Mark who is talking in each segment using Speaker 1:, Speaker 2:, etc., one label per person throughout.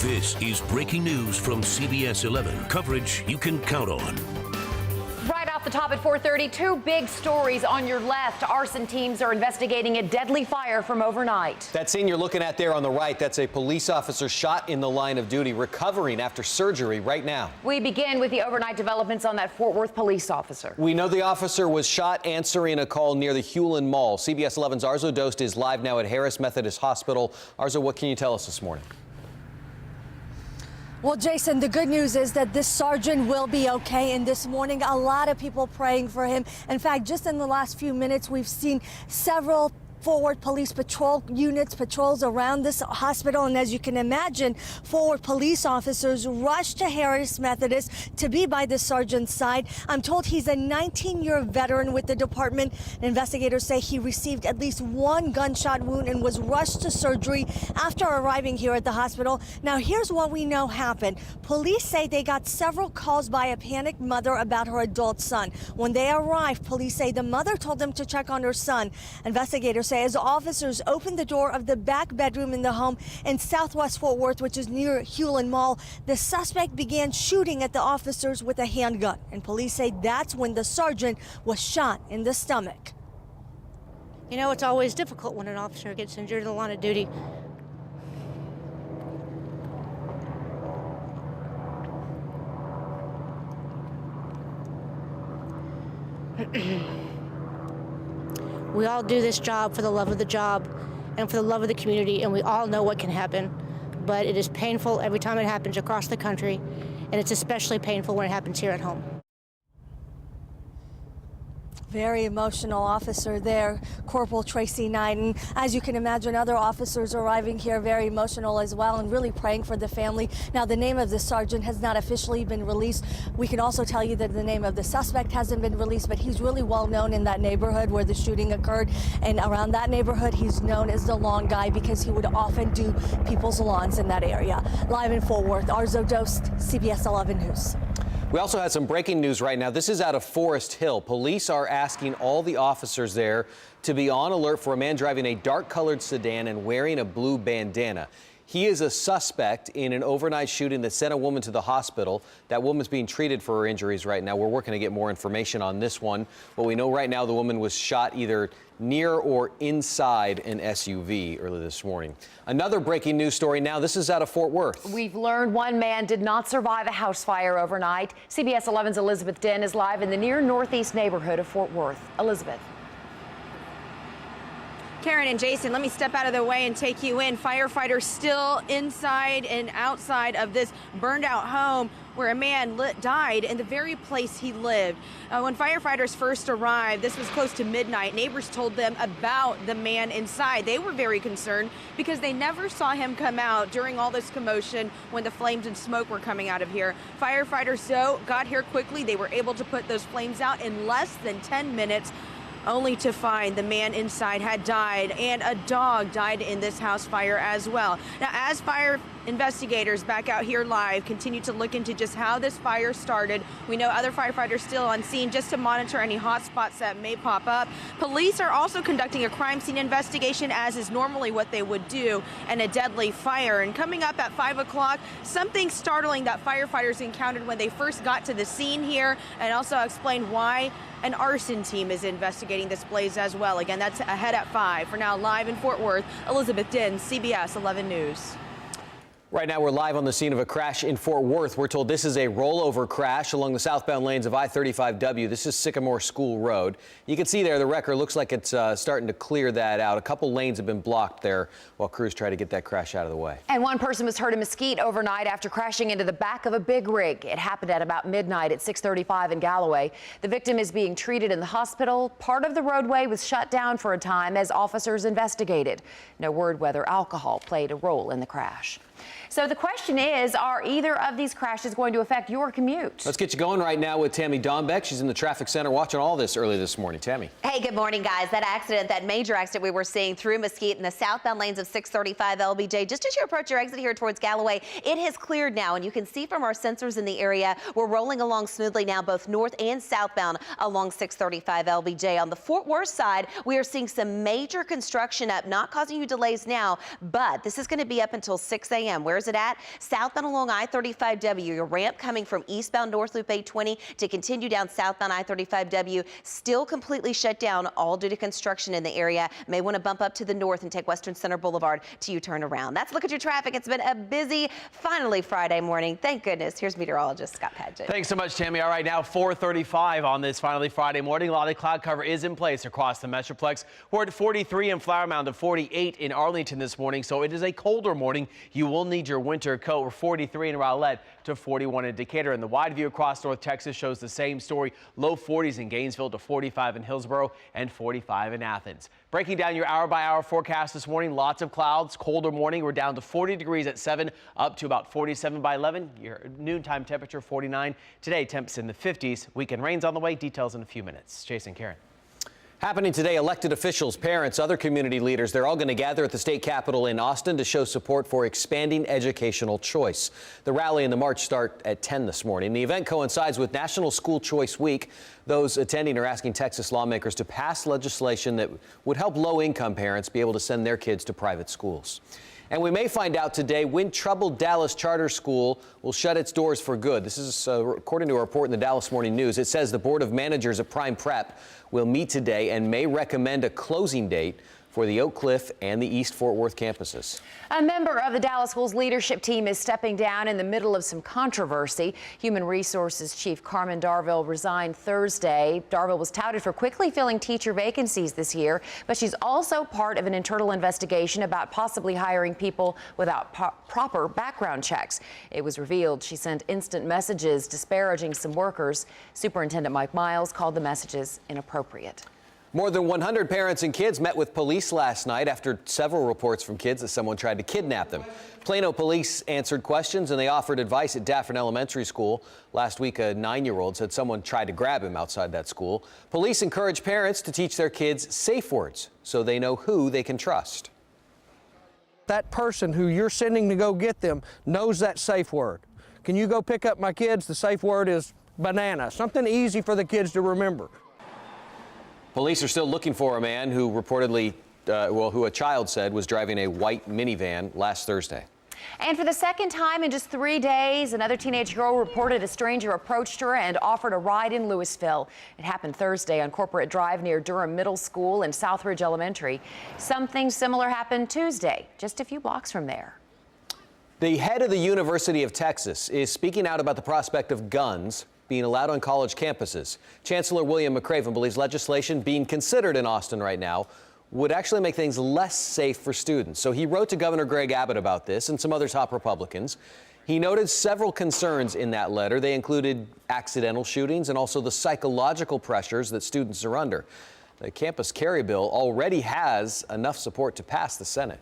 Speaker 1: This is breaking news from CBS 11. Coverage you can count on.
Speaker 2: Right off the top at 4:30, two big stories on your left. Arson teams are investigating a deadly fire from overnight.
Speaker 3: That scene you're looking at there on the right, that's a police officer shot in the line of duty, recovering after surgery right now.
Speaker 2: We begin with the overnight developments on that Fort Worth police officer.
Speaker 3: We know the officer was shot answering a call near the Hewlin Mall. CBS 11's Arzo Dost is live now at Harris Methodist Hospital. Arzo, what can you tell us this morning?
Speaker 4: Well, Jason, the good news is that this sergeant will be okay. And this morning, a lot of people praying for him. In fact, just in the last few minutes, we've seen several Forward Police patrol units, patrols around this hospital. And as you can imagine, Forward police officers rushed to Harris Methodist to be by the sergeant's side. I'm told he's a 19-year veteran with the department. Investigators say he received at least one gunshot wound and was rushed to surgery after arriving here at the hospital. Now, here's what we know happened. Police say they got several calls by a panicked mother about her adult son. When they arrived, police say the mother told them to check on her son. Investigators say as officers opened the door of the back bedroom in the home in Southwest Fort Worth, which is near Hewlin Mall, the suspect began shooting at the officers with a handgun. And police say that's when the sergeant was shot in the stomach.
Speaker 5: You know, it's always difficult when an officer gets injured in the line of duty. We all do this job for the love of the job and for the love of the community, and we all know what can happen. But it is painful every time it happens across the country, and it's especially painful when it happens here at home.
Speaker 4: Very emotional officer there, Corporal Tracy Knighton. As you can imagine, other officers arriving here very emotional as well and really praying for the family. Now, the name of the sergeant has not officially been released. We can also tell you that the name of the suspect hasn't been released, but he's really well known in that neighborhood where the shooting occurred. And around that neighborhood, he's known as the lawn guy because he would often do people's lawns in that area. Live in Fort Worth, Arzo Dost, CBS 11 News.
Speaker 3: We also had some breaking news right now. This is out of Forest Hill. Police are asking all the officers there to be on alert for a man driving a dark-colored sedan and wearing a blue bandana. He is a suspect in an overnight shooting that sent a woman to the hospital. That woman's being treated for her injuries right now. We're working to get more information on this one. What we know right now, the woman was shot either near or inside an SUV early this morning. Another breaking news story now. This is out of Fort Worth.
Speaker 2: We've learned one man did not survive a house fire overnight. CBS 11's Elizabeth Den is live in the near northeast neighborhood of Fort Worth. Elizabeth.
Speaker 6: Karen and Jason, let me step out of the way and take you in. Firefighters still inside and outside of this burned out home where a man died in the very place he lived. When firefighters first arrived, this was close to midnight, neighbors told them about the man inside. They were very concerned because they never saw him come out during all this commotion when the flames and smoke were coming out of here. Firefighters, though, got here quickly. They were able to put those flames out in less than 10 minutes. Only to find the man inside had died and a dog died in this house fire as well. Now, as fire investigators back out here live continue to look into just how this fire started, we know other firefighters still on scene just to monitor any hot spots that may pop up. Police are also conducting a crime scene investigation, as is normally what they would do, and a deadly fire. And coming up at 5 o'clock, something startling that firefighters encountered when they first got to the scene here, and also explain why an arson team is investigating this blaze as well. Again, that's ahead at 5. For now, live in Fort Worth, Elizabeth Den, CBS 11 News.
Speaker 3: Right now, we're live on the scene of a crash in Fort Worth. We're told this is a rollover crash along the southbound lanes of I-35W. This is Sycamore School Road. You can see there the wrecker looks like it's starting to clear that out. A couple lanes have been blocked there while crews try to get that crash out of the way.
Speaker 2: And one person was hurt in Mesquite overnight after crashing into the back of a big rig. It happened at about midnight at 6:35 in Galloway. The victim is being treated in the hospital. Part of the roadway was shut down for a time as officers investigated. No word whether alcohol played a role in the crash. So the question is, are either of these crashes going to affect your commute?
Speaker 3: Let's get you going right now with Tammy Dombeck. She's in the traffic center watching all this early this morning. Tammy.
Speaker 7: Hey, good morning, guys. That major accident we were seeing through Mesquite in the southbound lanes of 635 LBJ, just as you approach your exit here towards Galloway, it has cleared now, and you can see from our sensors in the area, we're rolling along smoothly now, both north and southbound along 635 LBJ. On the Fort Worth side, we are seeing some major construction up, not causing you delays now, but this is going to be up until 6 a.m. We're Where's it at? Southbound along I-35W. Your ramp coming from eastbound North Loop 820 to continue down southbound I-35W. Still completely shut down, all due to construction in the area. May want to bump up to the north and take Western Center Boulevard till you turn around. That's a look at your traffic. It's been a busy, finally Friday morning. Thank goodness. Here's meteorologist Scott Padgett.
Speaker 8: Thanks so much, Tammy. All right, now 4:35 on this finally Friday morning. A lot of cloud cover is in place across the Metroplex. We're at 43 in Flower Mound to 48 in Arlington this morning, so it is a colder morning. You will need your winter coat. We're 43 in Rowlett to 41 in Decatur, and the wide view across North Texas shows the same story. Low 40s in Gainesville to 45 in Hillsborough and 45 in Athens. Breaking down your hour-by-hour forecast this morning, lots of clouds, colder morning. We're down to 40 degrees at 7, up to about 47 by 11. Your noontime temperature 49. Today, temps in the 50s. Weekend rains on the way. Details in a few minutes. Jason, Karen.
Speaker 3: Happening today, elected officials, parents, other community leaders, they're all going to gather at the state capitol in Austin to show support for expanding educational choice. The rally and the march start at 10 this morning. The event coincides with National School Choice Week. Those attending are asking Texas lawmakers to pass legislation that would help low-income parents be able to send their kids to private schools. And we may find out today when troubled Dallas charter school will shut its doors for good. This is according to a report in the Dallas Morning News. It says the board of managers of Prime Prep will meet today and may recommend a closing date for the Oak Cliff and the East Fort Worth campuses.
Speaker 2: A member of the Dallas Schools leadership team is stepping down in the middle of some controversy. Human Resources Chief Carmen Darville resigned Thursday. Darville was touted for quickly filling teacher vacancies this year, but she's also part of an internal investigation about possibly hiring people without proper background checks. It was revealed she sent instant messages disparaging some workers. Superintendent Mike Miles called the messages inappropriate.
Speaker 3: More than 100 parents and kids met with police last night after several reports from kids that someone tried to kidnap them. Plano police answered questions and they offered advice at Daffron Elementary School. Last week, a 9-year-old said someone tried to grab him outside that school. Police encourage parents to teach their kids safe words so they know who they can trust.
Speaker 9: That person who you're sending to go get them knows that safe word. Can you go pick up my kids? The safe word is banana. Something easy for the kids to remember.
Speaker 3: Police are still looking for a man who reportedly, who a child said was driving a white minivan last Thursday.
Speaker 2: And for the second time in just 3 days, another teenage girl reported a stranger approached her and offered a ride in Louisville. It happened Thursday on Corporate Drive near Durham Middle School and Southridge Elementary. Something similar happened Tuesday, just a few blocks from there.
Speaker 3: The head of the University of Texas is speaking out about the prospect of guns being allowed on college campuses. Chancellor William McRaven believes legislation being considered in Austin right now would actually make things less safe for students. So he wrote to Governor Greg Abbott about this and some other top Republicans. He noted several concerns in that letter. They included accidental shootings and also the psychological pressures that students are under. The campus carry bill already has enough support to pass the Senate.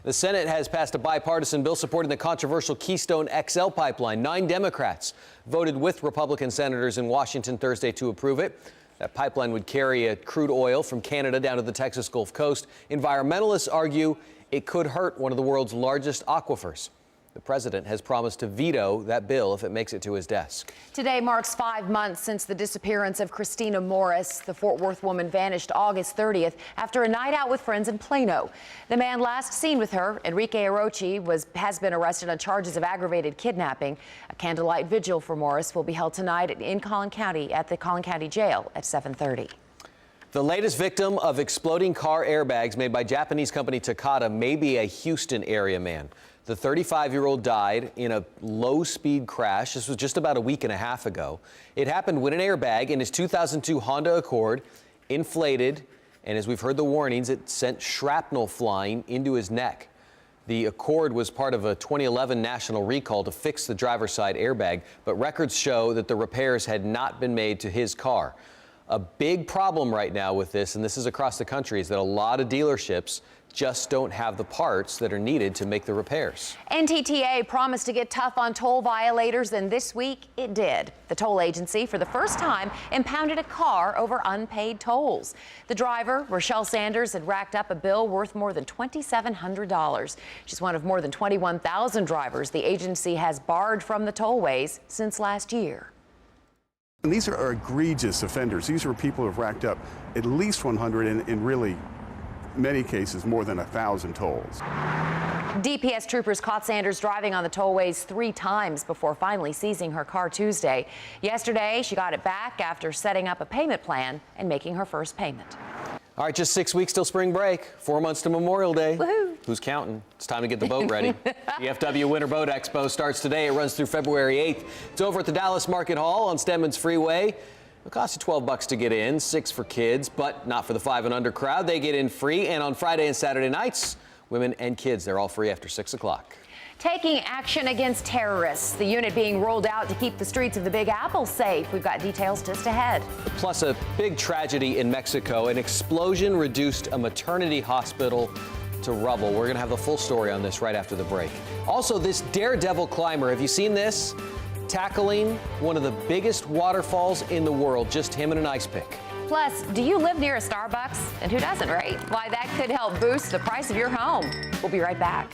Speaker 3: The Senate has passed a bipartisan bill supporting the controversial Keystone XL pipeline. 9 Democrats voted with Republican senators in Washington Thursday to approve it. That pipeline would carry crude oil from Canada down to the Texas Gulf Coast. Environmentalists argue it could hurt one of the world's largest aquifers. The president has promised to veto that bill if it makes it to his desk. Today marks 5 months since the disappearance of Christina Morris. The Fort Worth woman vanished August 30th after a night out with friends in Plano. The man last seen with her, Enrique Arochi, has been arrested on charges of aggravated kidnapping. A candlelight vigil for Morris will be held tonight in Collin County at the Collin County Jail at 7:30. The latest victim of exploding car airbags made by Japanese company Takata may be a Houston area man. The 35-year-old died in a low-speed crash. This was just about a week and a half ago. It happened when an airbag in his 2002 Honda Accord inflated, and as we've heard the warnings, it sent shrapnel flying into his neck. The Accord was part of a 2011 national recall to fix the driver's side airbag, but records show that the repairs had not been made to his car. A big problem right now with this, and this is across the country, is that a lot of dealerships just don't have the parts that are needed to make the repairs. NTTA promised to get tough on toll violators, and this week it did. The toll agency, for the first time, impounded a car over unpaid tolls. The driver, Rochelle Sanders, had racked up a bill worth more than $2,700. She's one of more than 21,000 drivers the agency has barred from the tollways since last year.
Speaker 10: And these are egregious offenders. These are people who have racked up at least 100 and in really many cases more than 1,000 tolls.
Speaker 2: DPS troopers caught Sanders driving on the tollways 3 times before finally seizing her car Tuesday. Yesterday, she got it back after setting up a payment plan and making her first payment.
Speaker 3: All right, just 6 weeks till spring break, 4 months to Memorial Day.
Speaker 2: Woohoo.
Speaker 3: Who's counting? It's time to get the boat ready. The FW Winter Boat Expo starts today. It runs through February 8th. It's over at the Dallas Market Hall on Stedman's Freeway. It costs you $12 to get in, $6 for kids, but not for the 5 and under crowd. They get in free, and on Friday and Saturday nights, women and kids, they're all free after 6 o'clock.
Speaker 2: Taking action against terrorists. The unit being rolled out to keep the streets of the Big Apple safe. We've got details just ahead.
Speaker 3: Plus, a big tragedy in Mexico. An explosion reduced a maternity hospital to rubble. We're going to have the full story on this right after the break. Also, this daredevil climber, have you seen this? Tackling one of the biggest waterfalls in the world, just him and an ice pick.
Speaker 2: Plus, do you live near a Starbucks? And who doesn't, right? Why that could help boost the price of your home. We'll be right back.